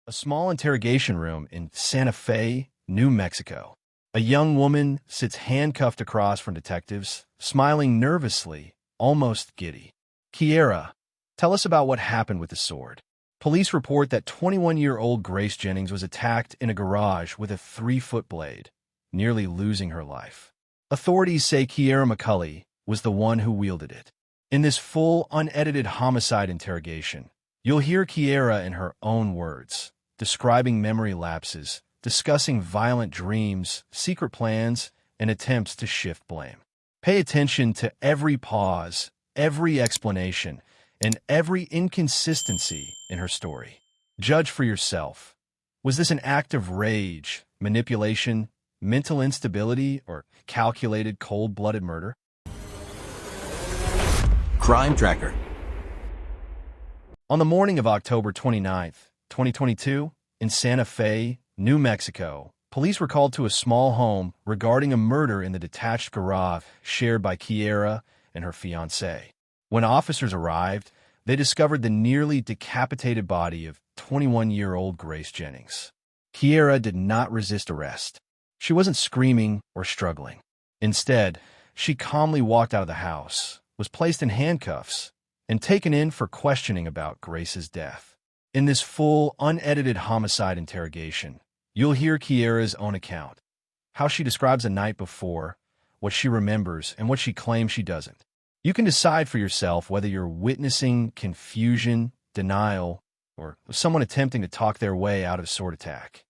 A small interrogation room in Santa Fe, New Mexico. A young woman sits handcuffed across from detectives, smiling nervously, almost giddy. Kiera, tell us about what happened with the sword. Police report that 21-year-old Grace Jennings was attacked in a garage with a 3-foot blade, nearly losing her life. Authorities say Kiera McCulley was the one who wielded it. In this full, unedited homicide interrogation, you'll hear Kiera in her own words, describing memory lapses, discussing violent dreams, secret plans, and attempts to shift blame. Pay attention to every pause, every explanation, and every inconsistency in her story. Judge for yourself. Was this an act of rage, manipulation, mental instability, or calculated cold-blooded murder? Crime Tracker. On the morning of October 29th, 2022, in Santa Fe, New Mexico, police were called to a small home regarding a murder in the detached garage shared by Kiera and her fiancé. When officers arrived, they discovered the nearly decapitated body of 21-year-old Grace Jennings. Kiera did not resist arrest. She wasn't screaming or struggling. Instead, she calmly walked out of the house, was placed in handcuffs, and taken in for questioning about Grace's death. In this full, unedited homicide interrogation, you'll hear Kiera's own account, how she describes the night before, what she remembers, and what she claims she doesn't. You can decide for yourself whether you're witnessing confusion, denial, or someone attempting to talk their way out of a sword attack.